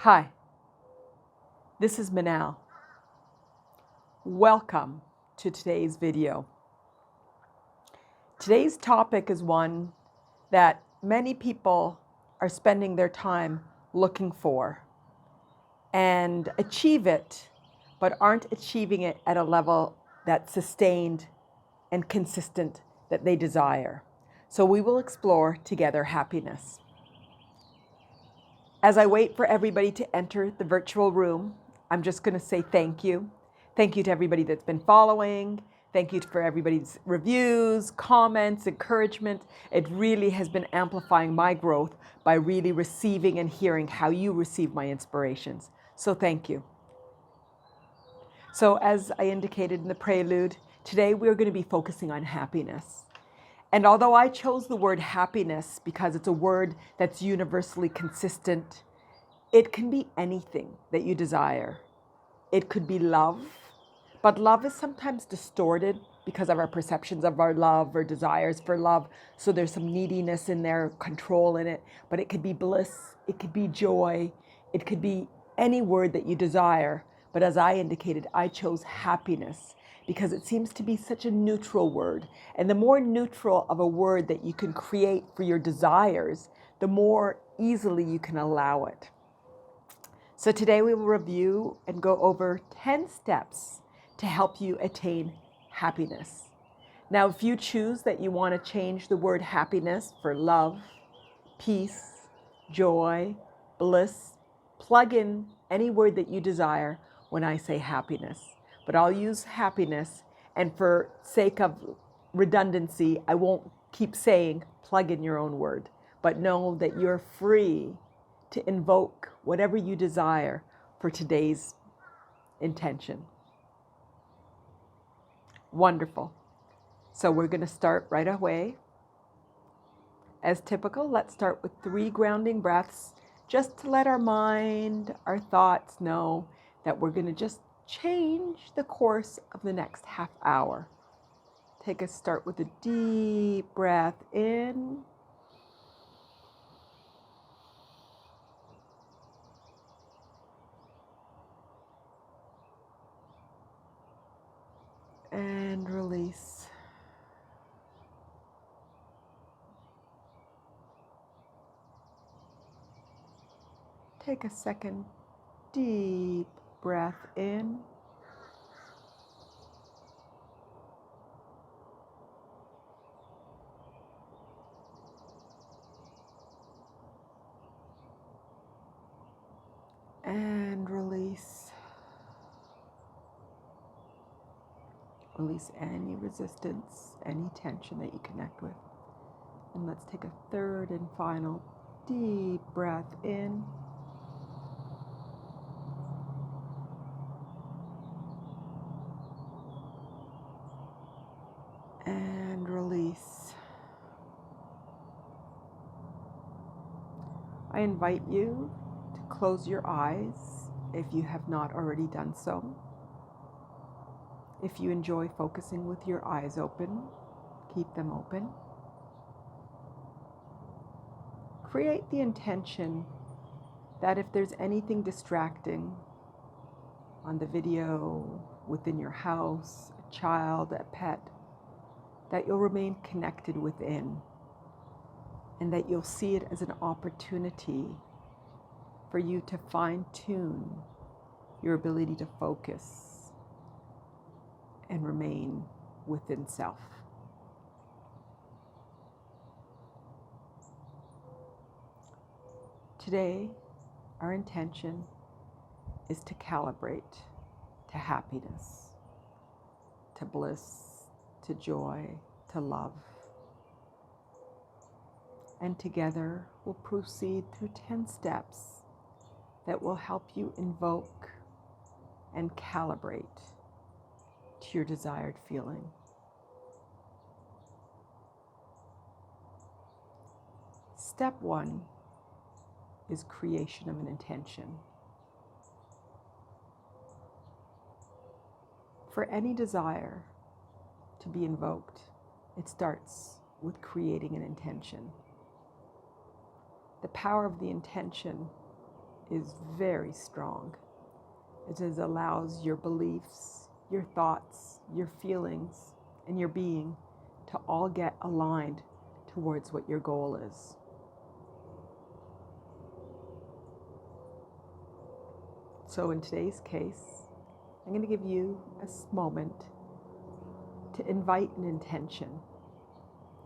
Hi, this is Manal. Welcome to today's video. Today's topic is one that many people are spending their time looking for and achieve it, but aren't achieving it at a level that's sustained and consistent that they desire. So we will explore together happiness. As I wait for everybody to enter the virtual room, I'm just going to say thank you. Thank you to everybody that's been following. Thank you for everybody's reviews, comments, encouragement. It really has been amplifying my growth by really receiving and hearing how you receive my inspirations. So thank you. So as I indicated in the prelude, today we're going to be focusing on happiness. And although I chose the word happiness because it's a word that's universally consistent, it can be anything that you desire. It could be love, but love is sometimes distorted because of our perceptions of our love or desires for love. So there's some neediness in there, control in it, but it could be bliss, it could be joy, it could be any word that you desire. But as I indicated, I chose happiness because it seems to be such a neutral word. And the more neutral of a word that you can create for your desires, the more easily you can allow it. So today we will review and go over 10 steps to help you attain happiness. Now, if you choose that you want to change the word happiness for love, peace, joy, bliss, plug in any word that you desire when I say happiness. But I'll use happiness, and for sake of redundancy, I won't keep saying plug in your own word, but know that you're free to invoke whatever you desire for today's intention. Wonderful. So we're going to start right away. As typical, let's start with 3 grounding breaths, just to let our mind, our thoughts know that we're going to just change the course of the next half hour. Start with a deep breath in. And release. Take a second deep breath in. And release. Release any resistance, any tension that you connect with. And let's take a third and final deep breath in. And release. I invite you to close your eyes if you have not already done so. If you enjoy focusing with your eyes open, keep them open. Create the intention that if there's anything distracting on the video, within your house, a child, a pet, that you'll remain connected within, and that you'll see it as an opportunity for you to fine-tune your ability to focus and remain within self. Today, our intention is to calibrate to happiness, to bliss, to joy, to love. And together, we'll proceed through 10 steps that will help you invoke and calibrate to your desired feeling. Step 1 is creation of an intention. For any desire to be invoked, it starts with creating an intention. The power of the intention is very strong. It allows your beliefs, your thoughts, your feelings, and your being to all get aligned towards what your goal is. So in today's case, I'm going to give you a moment to invite an intention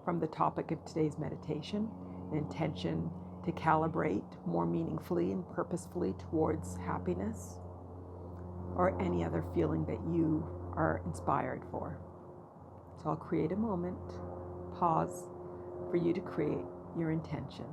from the topic of today's meditation, an intention to calibrate more meaningfully and purposefully towards happiness or any other feeling that you are inspired for. So I'll create a moment, pause for you to create your intention.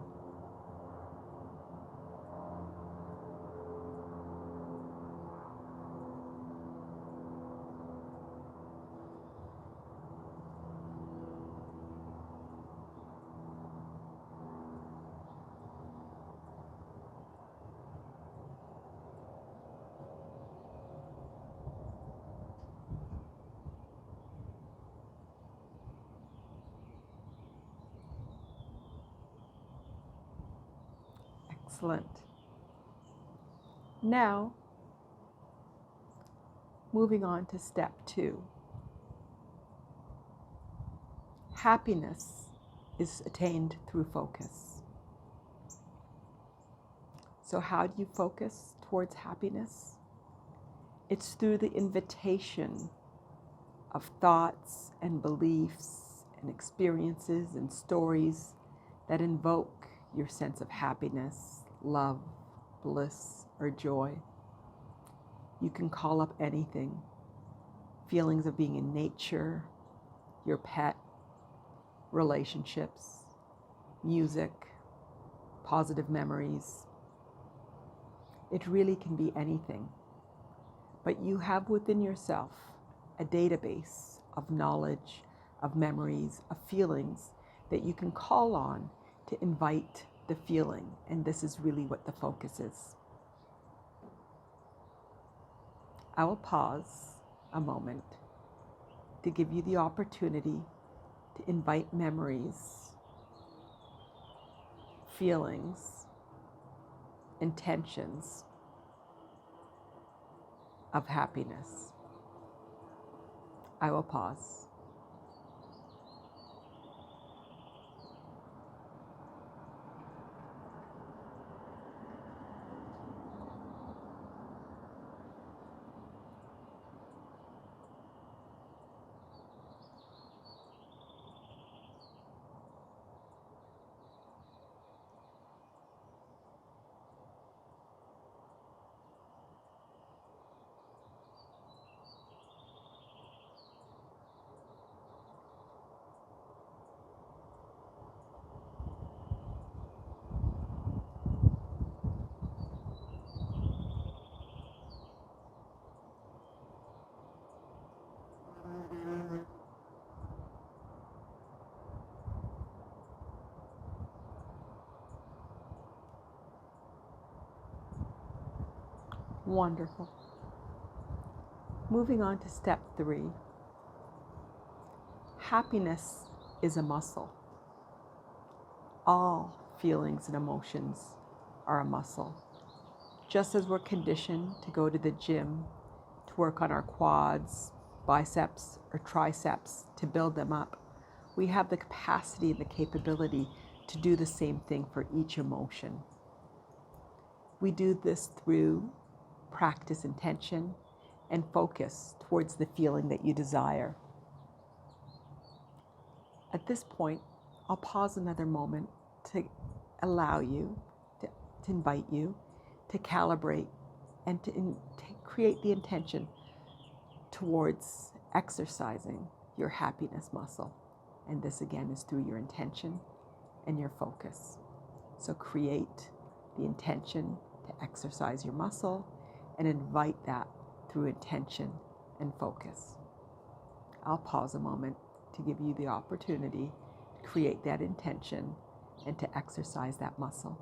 Excellent. Now, moving on to step 2. Happiness is attained through focus. So how do you focus towards happiness? It's through the invitation of thoughts and beliefs and experiences and stories that invoke your sense of happiness, love, bliss, or joy. You can call up anything. Feelings of being in nature, your pet, relationships, music, positive memories. It really can be anything. But you have within yourself a database of knowledge, of memories, of feelings that you can call on to invite the feeling, and this is really what the focus is. I will pause a moment to give you the opportunity to invite memories, feelings, intentions of happiness. I will pause. Wonderful. Moving on to step 3. Happiness is a muscle. All feelings and emotions are a muscle. Just as we're conditioned to go to the gym to work on our quads, biceps, or triceps to build them up, we have the capacity and the capability to do the same thing for each emotion. We do this through practice intention and focus towards the feeling that you desire. At this point, I'll pause another moment to allow you, to invite you to calibrate and to create the intention towards exercising your happiness muscle. And this again is through your intention and your focus. So create the intention to exercise your muscle and invite that through intention and focus. I'll pause a moment to give you the opportunity to create that intention and to exercise that muscle.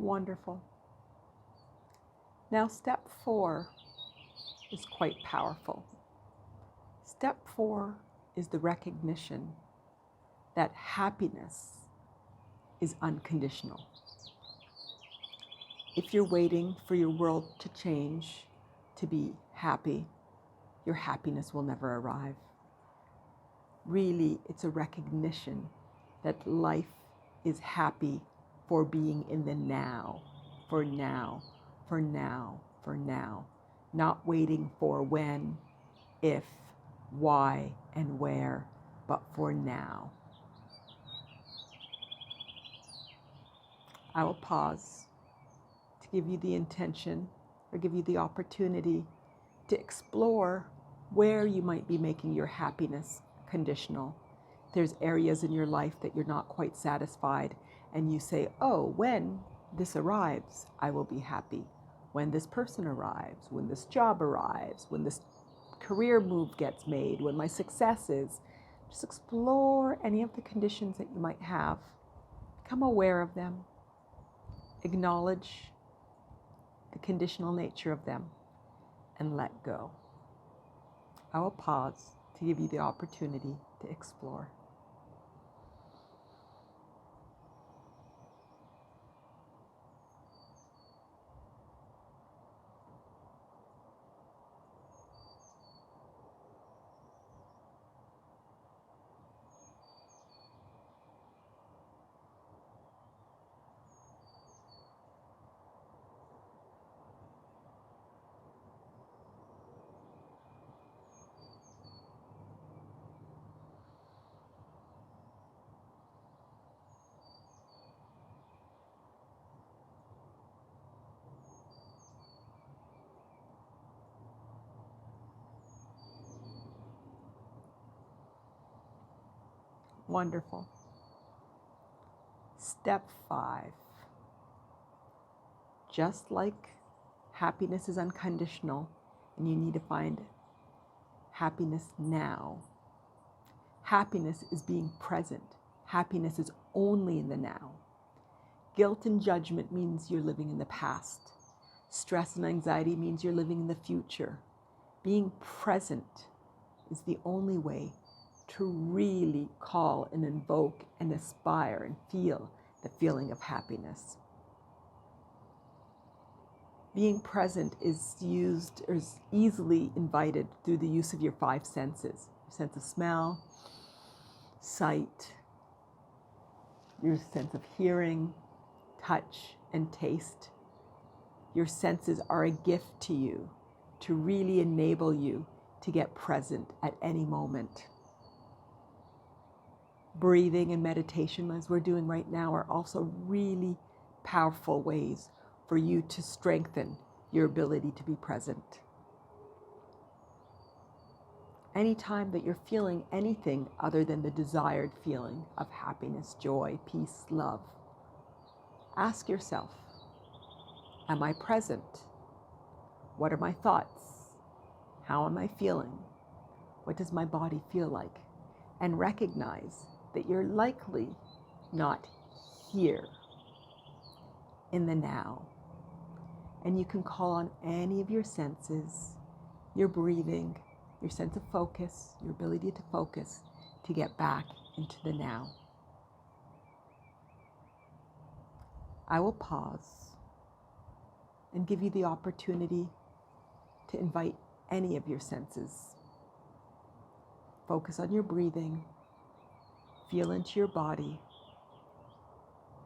Wonderful. Now, step 4 is quite powerful. Step 4 is the recognition that happiness is unconditional. If you're waiting for your world to change to be happy, your happiness will never arrive. Really, it's a recognition that life is happy for being in the now, for now, for now, for now, not waiting for when, if, why, and where, but for now. I will pause to give you the intention or give you the opportunity to explore where you might be making your happiness conditional. There's areas in your life that you're not quite satisfied, and you say, oh, when this arrives, I will be happy. When this person arrives, when this job arrives, when this career move gets made, when my success is. Just explore any of the conditions that you might have. Become aware of them. Acknowledge the conditional nature of them and let go. I will pause to give you the opportunity to explore. Wonderful. Step 5. Just like happiness is unconditional and you need to find happiness now, happiness is being present. Happiness is only in the now. Guilt and judgment means you're living in the past. Stress and anxiety means you're living in the future. Being present is the only way to really call and invoke and aspire and feel the feeling of happiness. Being present is used or is easily invited through the use of your 5 senses. Your sense of smell, sight, your sense of hearing, touch, and taste. Your senses are a gift to you to really enable you to get present at any moment. Breathing and meditation, as we're doing right now, are also really powerful ways for you to strengthen your ability to be present. Anytime that you're feeling anything other than the desired feeling of happiness, joy, peace, love, ask yourself, am I present? What are my thoughts? How am I feeling? What does my body feel like? And recognize that you're likely not here in the now. And you can call on any of your senses, your breathing, your sense of focus, your ability to focus, to get back into the now. I will pause and give you the opportunity to invite any of your senses. Focus on your breathing, feel into your body,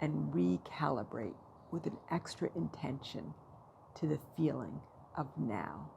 and recalibrate with an extra intention to the feeling of now.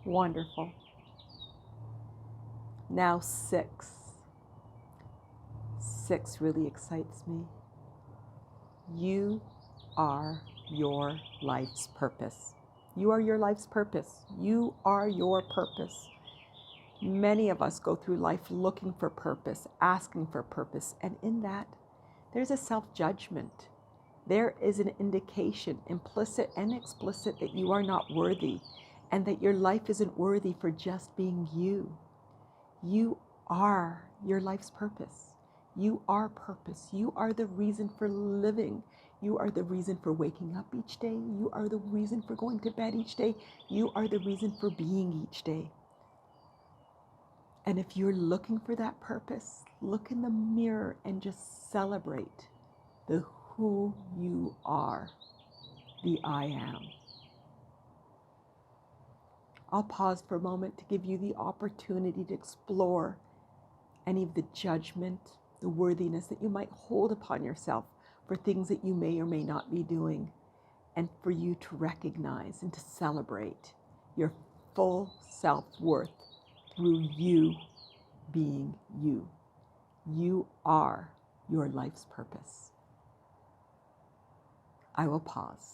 Wonderful. Now 6. 6 really excites me. You are your life's purpose. You are your life's purpose. You are your purpose. Many of us go through life looking for purpose, asking for purpose, and in that, there's a self-judgment. There is an indication, implicit and explicit, that you are not worthy and that your life isn't worthy for just being you. You are your life's purpose. You are purpose. You are the reason for living. You are the reason for waking up each day. You are the reason for going to bed each day. You are the reason for being each day. And if you're looking for that purpose, look in the mirror and just celebrate the who you are, the I am. I'll pause for a moment to give you the opportunity to explore any of the judgment, the worthiness that you might hold upon yourself for things that you may or may not be doing, and for you to recognize and to celebrate your full self-worth through you being you. You are your life's purpose. I will pause.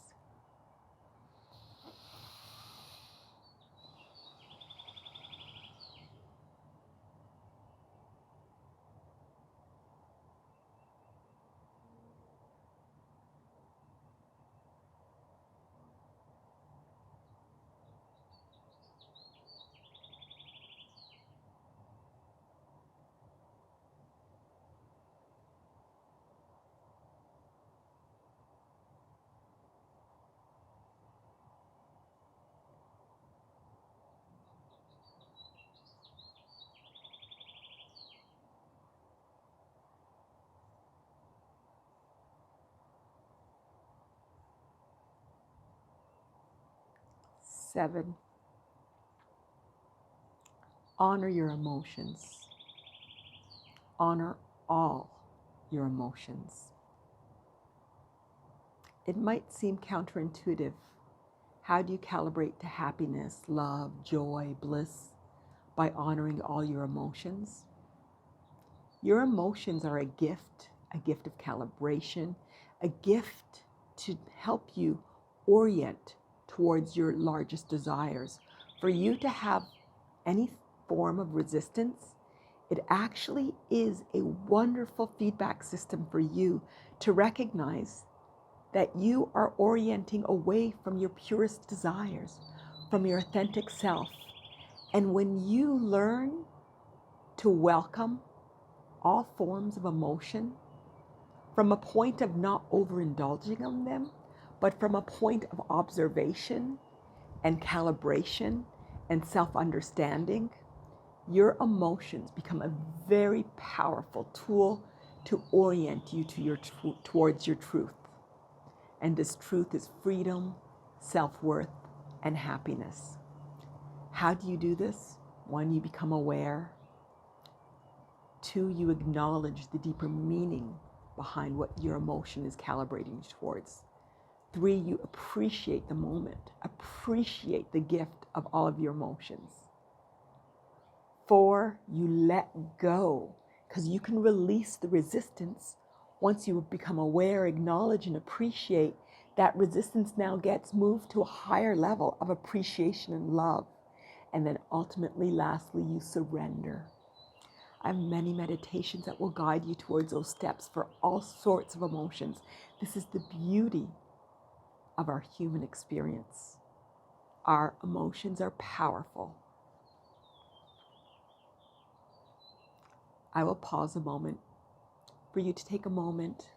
Seven, honor your emotions. Honor all your emotions. It might seem counterintuitive. How do you calibrate to happiness, love, joy, bliss? By honoring all your emotions. Your emotions are a gift of calibration, a gift to help you orient towards your largest desires. For you to have any form of resistance, it actually is a wonderful feedback system for you to recognize that you are orienting away from your purest desires, from your authentic self. And when you learn to welcome all forms of emotion from a point of not overindulging in them, but from a point of observation and calibration and self-understanding, your emotions become a very powerful tool to orient you to towards your truth. And this truth is freedom, self-worth, and happiness. How do you do this? 1, you become aware. 2, you acknowledge the deeper meaning behind what your emotion is calibrating towards. 3, you appreciate the moment, appreciate the gift of all of your emotions. 4, you let go, because you can release the resistance once you become aware, acknowledge, and appreciate. That resistance now gets moved to a higher level of appreciation and love. And then ultimately, lastly, you surrender. I have many meditations that will guide you towards those steps for all sorts of emotions. This is the beauty of our human experience. Our emotions are powerful. I will pause a moment for you to take a moment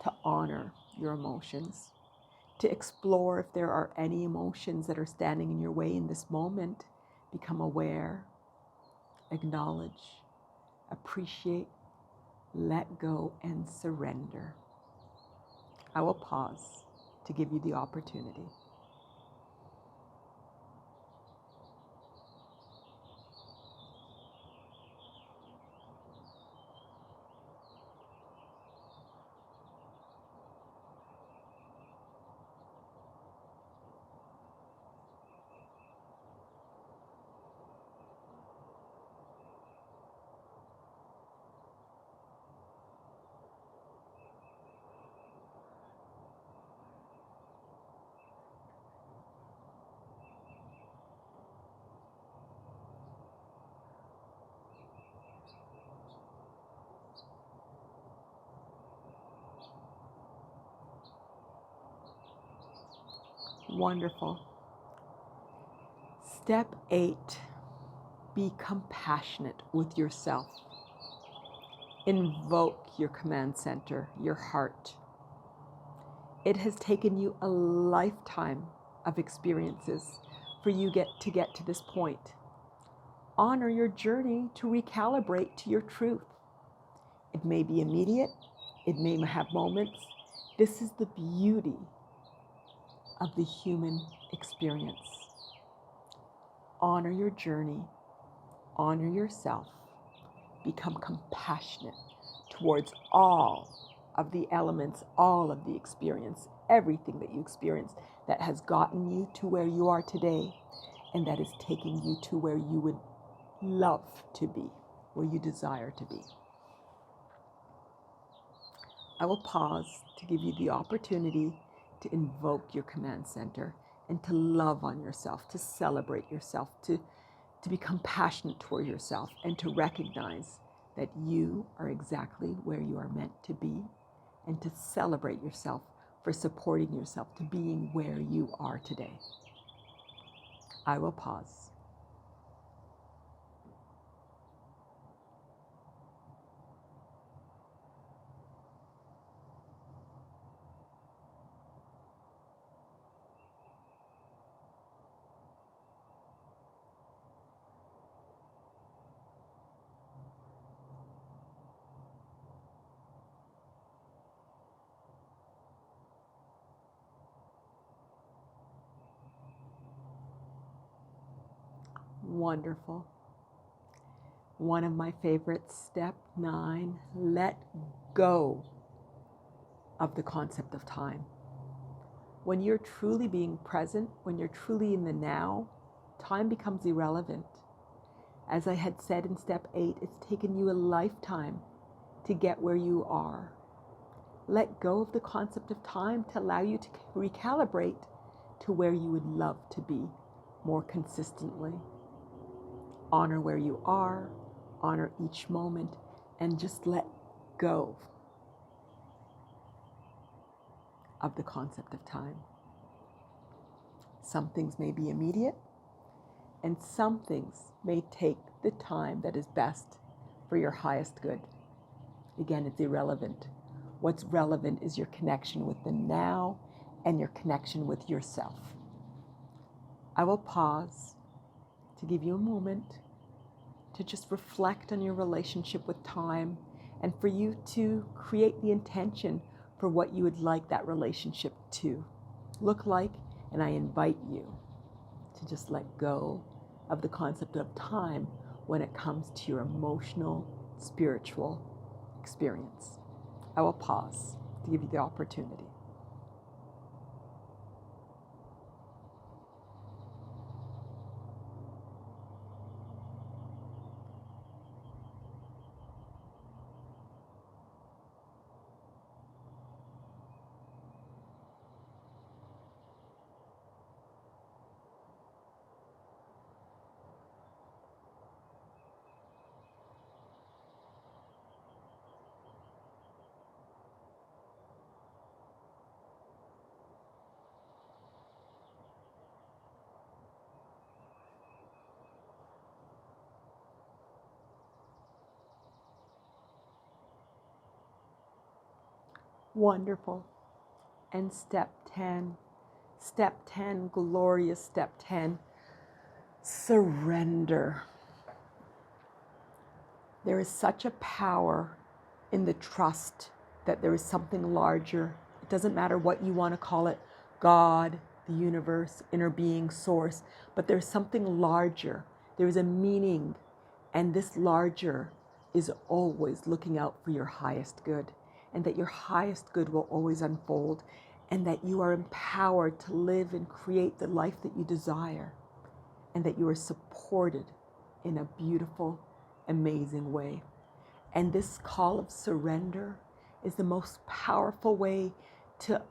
to honor your emotions, to explore if there are any emotions that are standing in your way in this moment. Become aware, acknowledge, appreciate, let go, and surrender. I will pause to give you the opportunity. Wonderful. Step 8, be compassionate with yourself. Invoke your command center, your heart. It has taken you a lifetime of experiences for you to get to this point. Honor your journey to recalibrate to your truth. It may be immediate, it may have moments. This is the beauty of the human experience. Honor your journey, honor yourself, become compassionate towards all of the elements, all of the experience, everything that you experience that has gotten you to where you are today and that is taking you to where you would love to be, where you desire to be. I will pause to give you the opportunity to invoke your command center and to love on yourself, to celebrate yourself, to be compassionate toward yourself, and to recognize that you are exactly where you are meant to be, and to celebrate yourself for supporting yourself to being where you are today. I will pause. Wonderful. One of my favorites, step 9, let go of the concept of time. When you're truly being present, when you're truly in the now, time becomes irrelevant. As I had said in step 8, it's taken you a lifetime to get where you are. Let go of the concept of time to allow you to recalibrate to where you would love to be more consistently. Honor where you are, honor each moment, and just let go of the concept of time. Some things may be immediate, and some things may take the time that is best for your highest good. Again, it's irrelevant. What's relevant is your connection with the now and your connection with yourself. I will pause to give you a moment to just reflect on your relationship with time and for you to create the intention for what you would like that relationship to look like. And I invite you to just let go of the concept of time when it comes to your emotional, spiritual experience. I will pause to give you the opportunity. Wonderful. And step 10, glorious step 10, surrender. There is such a power in the trust that there is something larger. It doesn't matter what you want to call it, God, the universe, inner being, source, but there's something larger. There is a meaning, and this larger is always looking out for your highest good, and that your highest good will always unfold, and that you are empowered to live and create the life that you desire, and that you are supported in a beautiful, amazing way. And this call of surrender is the most powerful way to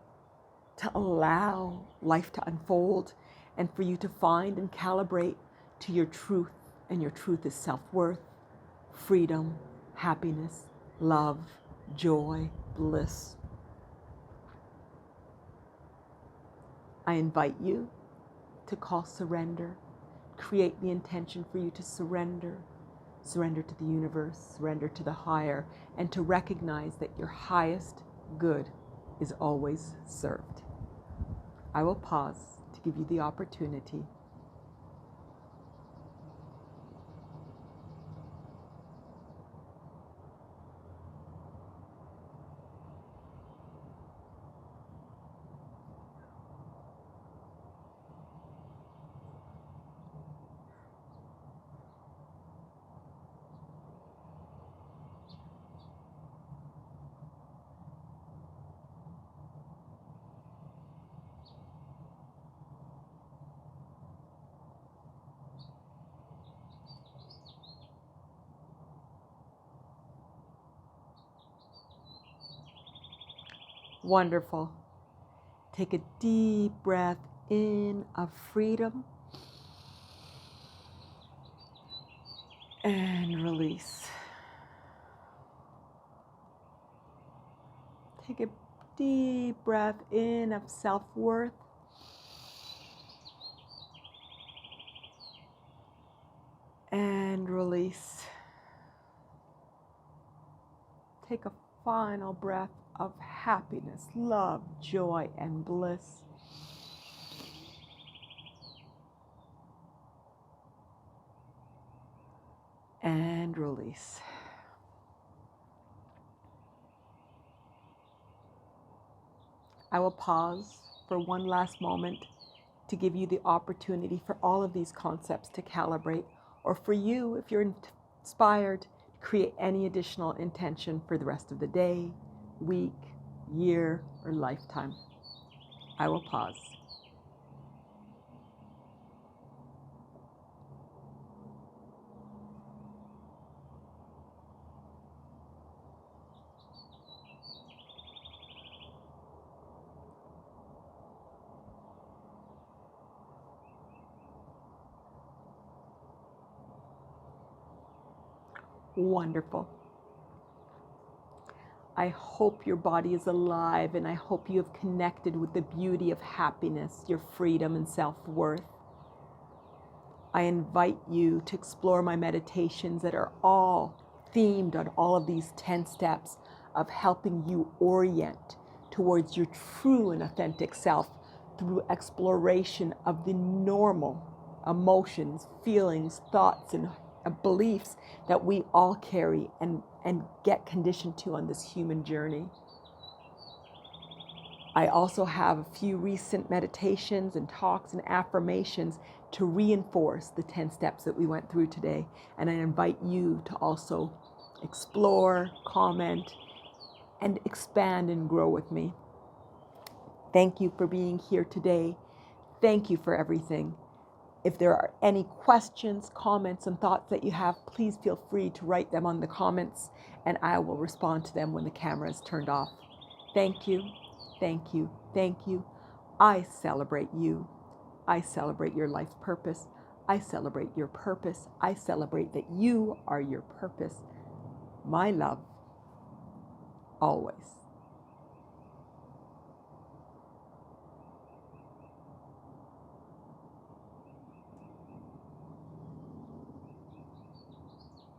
allow life to unfold and for you to find and calibrate to your truth. And your truth is self-worth, freedom, happiness, love, joy, bliss. I invite you to call surrender. Create the intention for you to surrender. Surrender to the universe, surrender to the higher, and to recognize that your highest good is always served. I will pause to give you the opportunity. Wonderful. Take a deep breath in of freedom and release. Take a deep breath in of self-worth and release. Take a final breath of happiness, love, joy, and bliss. And release. I will pause for one last moment to give you the opportunity for all of these concepts to calibrate, or for you, if you're inspired, create any additional intention for the rest of the day, week, year, or lifetime. I will pause. Wonderful. I hope your body is alive, and I hope you have connected with the beauty of happiness, your freedom, and self-worth. I invite you to explore my meditations that are all themed on all of these 10 steps of helping you orient towards your true and authentic self through exploration of the normal emotions, feelings, thoughts, and beliefs that we all carry and get conditioned to on this human journey. I also have a few recent meditations and talks and affirmations to reinforce the 10 steps that we went through today. And I invite you to also explore, comment, and expand and grow with me. Thank you for being here today. Thank you for everything. If there are any questions, comments, and thoughts that you have, please feel free to write them on the comments, and I will respond to them when the camera is turned off. Thank you, thank you, thank you. I celebrate you. I celebrate your life purpose. I celebrate your purpose. I celebrate that you are your purpose. My love, always.